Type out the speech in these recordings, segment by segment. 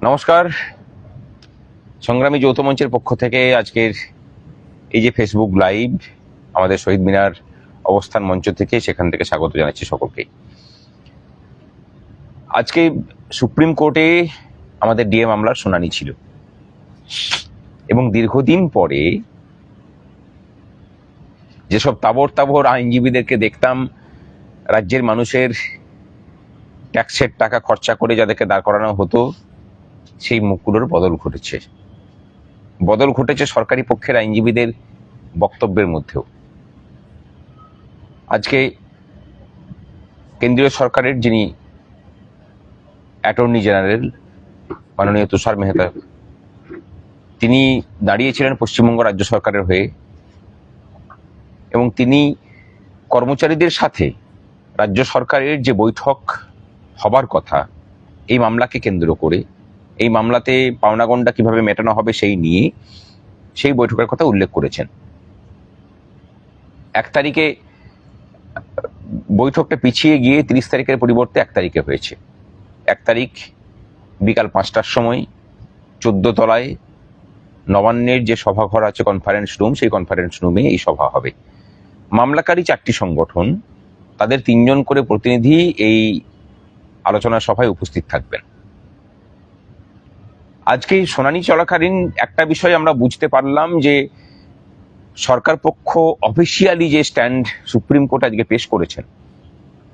নমস্কার। সংগ্রামী যৌথ মঞ্চের পক্ষ থেকে আজকের এই যে ফেসবুক লাইভ আমাদের শহীদ মিনার অবস্থান মঞ্চ থেকে, সেখান থেকে স্বাগত জানাচ্ছি সকলকে। আজকে সুপ্রিম কোর্টে আমাদের ডিএ মামলার শুনানি ছিল এবং দীর্ঘদিন পরে যেসব তাবড় তাবড় আইনজীবীদেরকে দেখতাম রাজ্যের মানুষের ট্যাক্সের টাকা খরচা করে যাদেরকে দাঁড় করানো হতো, সেই মুখগুলোর বদল ঘটেছে সরকারি পক্ষের আইনজীবীদের বক্তব্যের মধ্যেও। আজকে কেন্দ্রীয় সরকারের যিনি অ্যাটর্নি জেনারেল মাননীয় তুষার মেহতা, তিনি দাঁড়িয়েছিলেন পশ্চিমবঙ্গ রাজ্য সরকারের হয়ে এবং তিনি কর্মচারীদের সাথে রাজ্য সরকারের যে বৈঠক হবার কথা এই মামলাকে কেন্দ্র করে, এই মামলাতে পাওনাগণ্ডা কিভাবে মেটানো হবে সেই বৈঠকের কথা উল্লেখ করেছেন। 1 তারিখে বৈঠকটা পিছিয়ে গিয়ে 30 তারিখের পরিবর্তে 1 তারিখে হয়েছে। 1 তারিখ বিকাল 5টার সময় 14 তলায় নবান্নের যে সভাঘর আছে কনফারেন্স রুম, সেই কনফারেন্স রুমে এই সভা হবে। মামলাকারী 4টি সংগঠন, তাদের 3 জন করে প্রতিনিধি এই আলোচনা সভায় উপস্থিত থাকবেন। আজকে শুনানি চলাকালীন একটা বিষয় আমরা বুঝতে পারলাম যে সরকার পক্ষ অফিসিয়ালি যে স্ট্যান্ড সুপ্রিম কোর্ট আজকে পেশ করেছেন,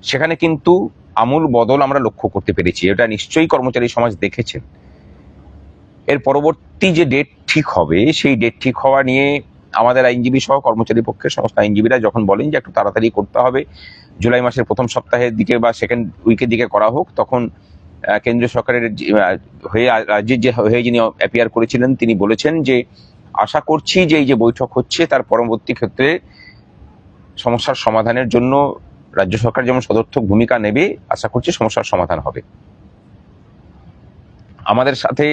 সেখানে কিন্তু আমূল বদল আমরা লক্ষ্য করতে পেরেছি। এটা নিশ্চয়ই কর্মচারী সমাজ দেখেছেন। এর পরবর্তী যে ডেট ঠিক হবে, সেই ডেট ঠিক হওয়া নিয়ে আমাদের আইনজীবী সহ কর্মচারী পক্ষের সমস্ত আইনজীবীরা যখন বলেন যে একটু তাড়াতাড়ি করতে হবে, জুলাই মাসের প্রথম সপ্তাহের দিকে বা সেকেন্ড উইকের দিকে করা হোক, তখন কেন্দ্রীয় সরকারের হয়ে রাজ্যের যে হয়ে যিনি অ্যাপিয়ার করেছিলেন তিনি বলেছেন যে আশা করছি যে এই যে বৈঠক হচ্ছে তার পরবর্তী ক্ষেত্রে সমস্যার সমাধানের জন্য রাজ্য সরকার যেমন সদর্থক ভূমিকা নেবে, আশা করছি সমস্যার সমাধান হবে। আমাদের সাথে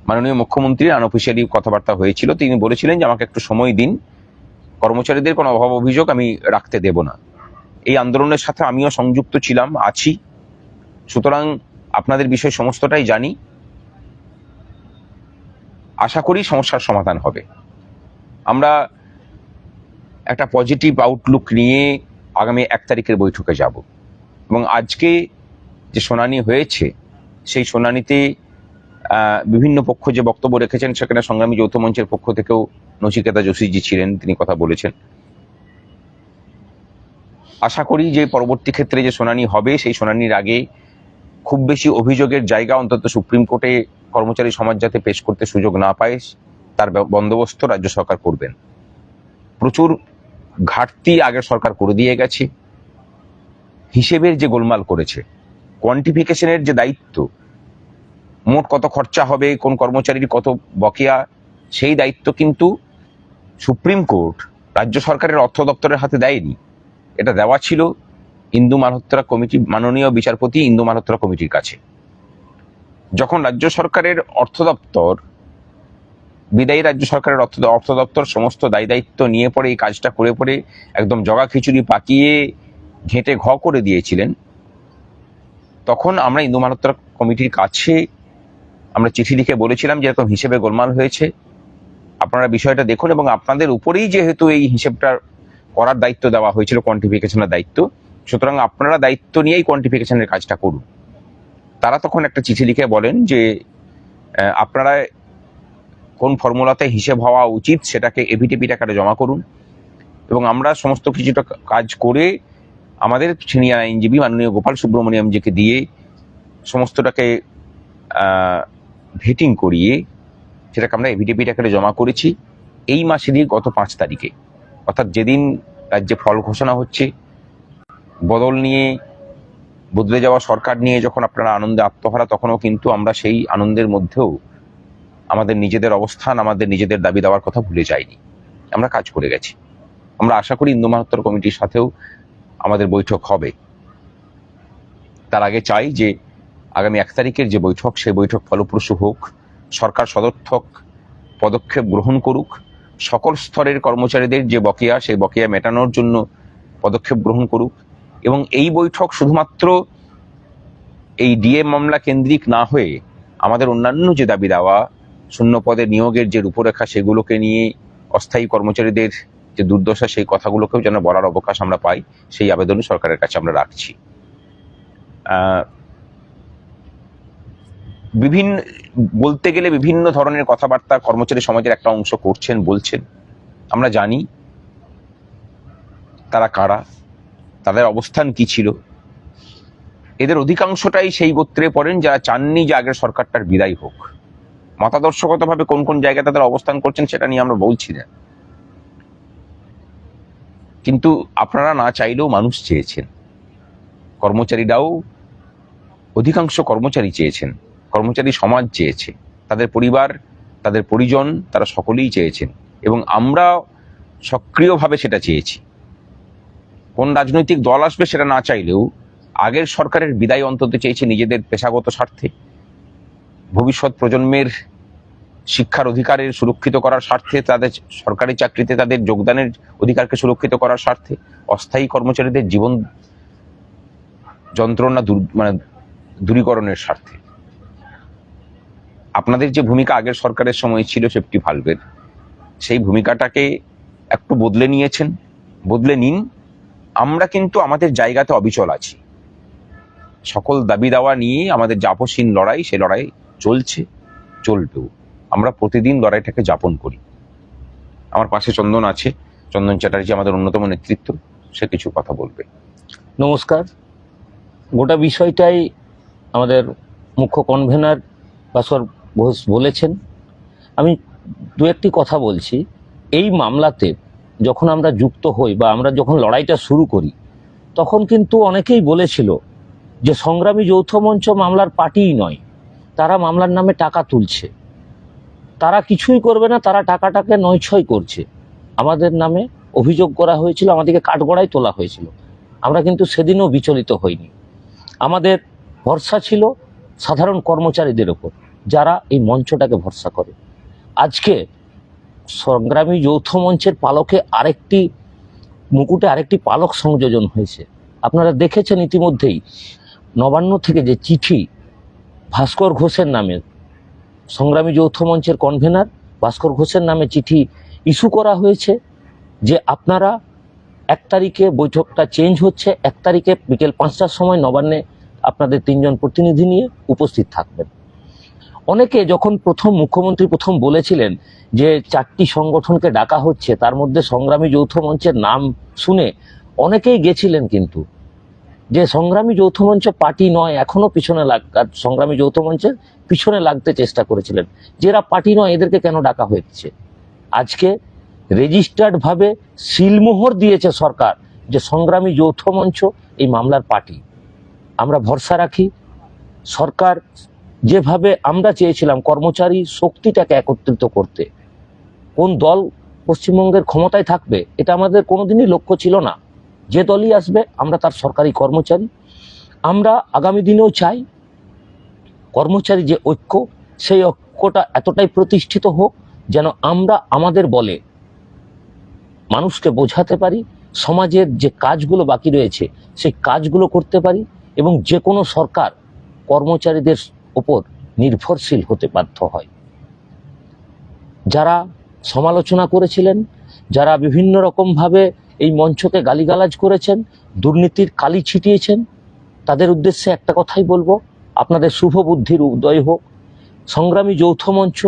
মাননীয় মুখ্যমন্ত্রীর আনঅফিসিয়ালি কথাবার্তা হয়েছিল। তিনি বলেছিলেন যে আমাকে একটু সময় দিন, কর্মচারীদের কোনো অভাব অভিযোগ আমি রাখতে দেব না। এই আন্দোলনের সাথে আমিও সংযুক্ত ছিলাম, আছি, সুতরাং আপনাদের বিষয় সমস্তটাই জানি। আশা করি সমস্যার সমাধান হবে। আমরা একটা পজিটিভ আউটলুক নিয়ে আগামী 1 তারিখের বৈঠকে যাব এবং আজকে যে শুনানি হয়েছে সেই শুনানিতে বিভিন্ন পক্ষ যে বক্তব্য রেখেছেন, সেখানে সংগ্রামী যৌথ মঞ্চের পক্ষ থেকেও নচিকেতা যোশীজি ছিলেন, তিনি কথা বলেছেন। আশা করি যে পরবর্তী ক্ষেত্রে যে শুনানি হবে সেই শুনানির আগে খুব বেশি অভিযোগের জায়গা অন্তত সুপ্রিম কোর্টে কর্মচারী সমাজ যাতে পেশ করতে সুযোগ না পায়, তার বন্দোবস্ত রাজ্য সরকার করবেন। প্রচুর ঘাটতি আগের সরকার করে দিয়ে গেছে। হিসেবের যে গোলমাল করেছে, কোয়ান্টিফিকেশনের যে দায়িত্ব, মোট কত খরচা হবে, কোন কর্মচারীর কত বকেয়া, সেই দায়িত্ব কিন্তু সুপ্রিম কোর্ট রাজ্য সরকারের অর্থ দপ্তরের হাতে দেয়নি। এটা দেওয়া ছিল ইন্দু মালহোত্রা কমিটি, মাননীয় বিচারপতি ইন্দু মালহোত্রা কমিটির কাছে। যখন রাজ্য সরকারের অর্থ দপ্তর, বিদায়ী রাজ্য সরকারের অর্থ দপ্তর সমস্ত দায় দায়িত্ব নিয়ে পড়ে এই কাজটা করে পড়ে একদম জগা খিচুড়ি পাকিয়ে ঘেঁটে ঘ করে দিয়েছিলেন, তখন আমরা ইন্দু মালহোত্রা কমিটির কাছে আমরা চিঠি লিখে বলেছিলাম যে এরকম হিসেবে গোলমাল হয়েছে, আপনারা বিষয়টা দেখুন এবং আপনাদের উপরেই যেহেতু এই হিসেবটা করার দায়িত্ব দেওয়া হয়েছিল, কোয়ান্টিফিকেশনের দায়িত্ব, সুতরাং আপনারা দায়িত্ব নিয়েই কোয়ান্টিফিকেশনের কাজটা করুন। তারা তখন একটা চিঠি লিখে বলেন যে আপনারা কোন ফর্মুলাতে হিসেব হওয়া উচিত সেটাকে এভিটিপিট আকারে জমা করুন এবং আমরা সমস্ত কিছুটা কাজ করে আমাদের সিনিয়র আইনজীবী মাননীয় গোপাল সুব্রমণিয়ামজিকে দিয়ে সমস্তটাকে ভেটিং করিয়ে সেটাকে আমরা এভিটিপিট আকারে জমা করেছি এই মাসেরই গত 5 তারিখে, অর্থাৎ যেদিন রাজ্যে ফল ঘোষণা হচ্ছে। বদল নিয়ে, বদলে যাওয়া সরকার নিয়ে যখন আপনারা আনন্দে আত্মহারা, তখনও কিন্তু আমরা সেই আনন্দের মধ্যেও আমাদের নিজেদের অবস্থান, আমাদের নিজেদের দাবি দেওয়ার কথা ভুলে যাইনি। আমরা কাজ করে গেছি। আমরা আশা করি ইন্দু মালহোত্রা কমিটির সাথেও আমাদের বৈঠক হবে। তার আগে চাই যে আগামী 1 তারিখের যে বৈঠক, সেই বৈঠক ফলপ্রসূ হোক, সরকার সদর্থক পদক্ষেপ গ্রহণ করুক, সকল স্তরের কর্মচারীদের যে বকেয়া, সেই বকেয়া মেটানোর জন্য পদক্ষেপ গ্রহণ করুক এবং এই বৈঠক শুধুমাত্র এই ডিএ মামলা কেন্দ্রিক না হয়ে আমাদের অন্যান্য যে দাবি দাওয়া, শূন্য পদে নিয়োগের যে রূপরেখা, সেগুলোকে নিয়ে অস্থায়ী কর্মচারীদের যে দুর্দশা, সেই কথাগুলোকেও যেন বলার অবকাশ আমরা পাই, সেই আবেদনই সরকারের কাছে আমরা রাখছি। বলতে গেলে বিভিন্ন ধরনের কথাবার্তা কর্মচারী সমাজের একটা অংশ করছেন, বলছেন। আমরা জানি তারা কারা, তাদের অবস্থান কি ছিল। এদের অধিকাংশটাই সেই গোত্রে পড়েন যারা চাননি যে আগের সরকারটার বিদায় হোক। মতাদর্শগতভাবে কোন কোন জায়গায় তাদের অবস্থান করছেন সেটা নিয়ে আমরা বলছি না, কিন্তু আপনারা না চাইলেও মানুষ চেয়েছেন, কর্মচারীরাও, অধিকাংশ কর্মচারী চেয়েছেন, কর্মচারী সমাজ চেয়েছে, তাদের পরিবার, তাদের পরিজন, তারা সকলেই চেয়েছেন, এবং আমরা সক্রিয়ভাবে সেটা চেয়েছি। কোন রাজনৈতিক দল আসবে সেটা না চাইলেও আগের সরকারের বিদায় অন্তত চেয়েছে নিজেদের পেশাগত স্বার্থে, ভবিষ্যৎ প্রজন্মের শিক্ষার অধিকারের সুরক্ষিত করার স্বার্থে, তাদের সরকারি চাকরিতে তাদের যোগদানের অধিকারকে সুরক্ষিত করার স্বার্থে, অস্থায়ী কর্মচারীদের জীবন যন্ত্রণা দূরীকরণের স্বার্থে। আপনাদের যে ভূমিকা আগের সরকারের সময় ছিল সেফটি ভালভের, সেই ভূমিকাটাকে একটু বদলে নিয়েছেন, বদলে নিন। আমরা কিন্তু আমাদের জায়গাতে অবিচল আছি। সকল দাবি দাওয়া নিয়ে আমাদের যাপসীন লড়াই, সে লড়াই চলছে, চলবেও। আমরা প্রতিদিন লড়াইটাকে যাপন করি। আমার পাশে চন্দন আছে, চন্দন চ্যাটার্জি আমাদের অন্যতম নেতৃত্ব, সে কিছু কথা বলবে। নমস্কার। গোটা বিষয়টাই আমাদের মুখ্য কনভেনার ভাস্কর ঘোষ বলেছেন। আমি দু একটি কথা বলছি। এই মামলাতে যখন আমরা যুক্ত হই বা আমরা যখন লড়াইটা শুরু করি, তখন কিন্তু অনেকেই বলেছিল যে সংগ্রামী যৌথ মঞ্চ মামলার পার্টিই নয়, তারা মামলার নামে টাকা তুলছে, তারা কিছুই করবে না, তারা টাকাটাকে নয়ছয় করছে। আমাদের নামে অভিযোগ করা হয়েছিল, আমাদেরকে কাঠগড়ায় তোলা হয়েছিল। আমরা কিন্তু সেদিনও বিচলিত হইনি। আমাদের ভরসা ছিল সাধারণ কর্মচারীদের ওপর, যারা এই মঞ্চটাকে ভরসা করে। আজকে সংগ্রামী যৌথ মঞ্চের পালকে মুকুটে আরেকটি পালক সংযোজন হয়েছে। আপনারা দেখেছেন ইতিমধ্যেই নবান্ন থেকে যে চিঠি ভাস্কর ঘোষের নামে, সংগ্রামী যৌথ মঞ্চের কনভেনার ভাস্কর ঘোষের নামে চিঠি ইস্যু করা হয়েছে যে আপনারা 1 তারিখে বৈঠকটা চেঞ্জ হচ্ছে, 1 তারিখে বিকেল 5টার সময় নবান্নে আপনাদের 3 জন প্রতিনিধি নিয়ে উপস্থিত থাকবেন। অনেকে যখন মুখ্যমন্ত্রী প্রথম বলেছিলেন যে 4টি সংগঠনকে ডাকা হচ্ছে, তার মধ্যে সংগ্রামী যৌথ মঞ্চের নাম শুনে অনেকেই গেছিলেন, কিন্তু যে সংগ্রামী যৌথ মঞ্চ পার্টি নয়, এখনো সংগ্রামী যৌথ মঞ্চের পিছনে লাগতে চেষ্টা করেছিলেন, যে এরা পার্টি নয়, এদেরকে কেন ডাকা হয়েছে। আজকে রেজিস্টার্ড ভাবে সিলমোহর দিয়েছে সরকার যে সংগ্রামী যৌথ মঞ্চ এই মামলার পার্টি। আমরা ভরসা রাখি সরকার যেভাবে আমরা চেয়েছিলাম কর্মচারী শক্তিটাকে একত্রিত করতে, কোন দল পশ্চিমবঙ্গের ক্ষমতায় থাকবে এটা আমাদের কোনোদিনই লক্ষ্য ছিল না। যে দলই আসবে আমরা তার সরকারি কর্মচারী। আমরা আগামী দিনেও চাই কর্মচারী যে ঐক্য, সেই ঐক্যটা এতটাই প্রতিষ্ঠিত হোক যেন আমরা আমাদের বলে মানুষকে বোঝাতে পারি, সমাজের যে কাজগুলো বাকি রয়েছে সেই কাজগুলো করতে পারি, এবং যে কোনো সরকার কর্মচারীদের ওপর নির্ভরশীল হতে বাধ্য হয়। যারা সমালোচনা করেছিলেন, যারা বিভিন্ন রকমভাবে এই মঞ্চকে গালিগালাজ করেছেন, দুর্নীতির কালি ছিটিয়েছেন, তাদের উদ্দেশ্যে একটা কথাই বলবো, আপনাদের শুভ বুদ্ধির উদয় হোক। সংগ্রামী যৌথ মঞ্চ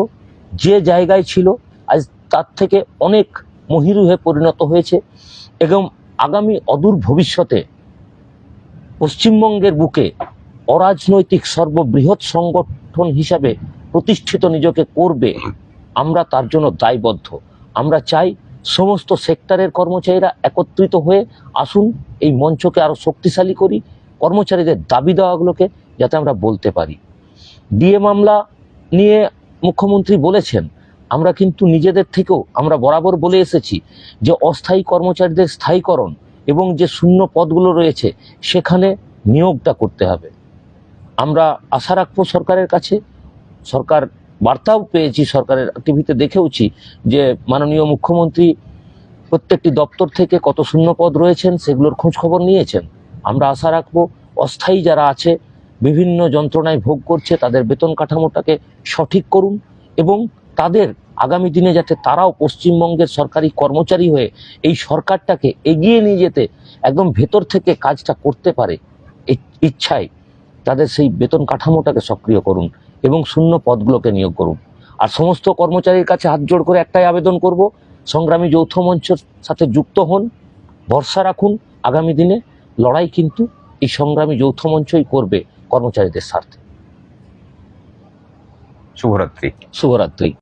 যে জায়গায় ছিল আজ তার থেকে অনেক মহিরুহে পরিণত হয়েছে, এবং আগামী অদূর ভবিষ্যতে পশ্চিমবঙ্গের বুকে অরাজনৈতিক সর্ববৃহৎ সংগঠন হিসাবে প্রতিষ্ঠিত নিজেকে করবে। আমরা তার জন্য দায়বদ্ধ। আমরা চাই সমস্ত সেক্টরের কর্মচারীরা একত্রিত হয়ে আসুন, এই মঞ্চকে আরো শক্তিশালী করি, কর্মচারীদের দাবি দেওয়াগুলোকে যাতে আমরা বলতে পারি। ডিএ মামলা নিয়ে মুখ্যমন্ত্রী বলেছেন, আমরা কিন্তু নিজেদের থেকেও আমরা বরাবর বলে এসেছি যে অস্থায়ী কর্মচারীদের স্থায়ীকরণ এবং যে শূন্য পদগুলো রয়েছে সেখানে নিয়োগটা করতে হবে। আমরা আশা রাখবো সরকারের কাছে, সরকার বার্তাও পেয়েছি, সরকারের টিভিতে দেখেওছি যে মাননীয় মুখ্যমন্ত্রী প্রত্যেকটি দপ্তর থেকে কত শূন্য পদ রয়েছেন সেগুলোর খোঁজ খবর নিয়েছেন। আমরা আশা রাখবো অস্থায়ী যারা আছে, বিভিন্ন যন্ত্রণায় ভোগ করছে তাদের বেতন কাঠামোটাকে সঠিক করুন এবং তাদের আগামী দিনে যাতে তারাও পশ্চিমবঙ্গের সরকারি কর্মচারী হয়ে এই সরকারটাকে এগিয়ে নিয়ে যেতে একদম ভেতর থেকে কাজটা করতে পারে এই ইচ্ছায় তাদের সেই বেতন কাঠামোটাকে সক্রিয় করুন এবং শূন্য পদগুলোকে নিয়োগ করুন। আর সমস্ত কর্মচারীর কাছে হাত জোড় করে একটাই আবেদন করব, সংগ্রামী যৌথ মঞ্চের সাথে যুক্ত হন, ভরসা রাখুন আগামী দিনে লড়াই কিন্তু এই সংগ্রামী যৌথ মঞ্চই করবে কর্মচারীদের স্বার্থে। শুভরাত্রি। শুভরাত্রি।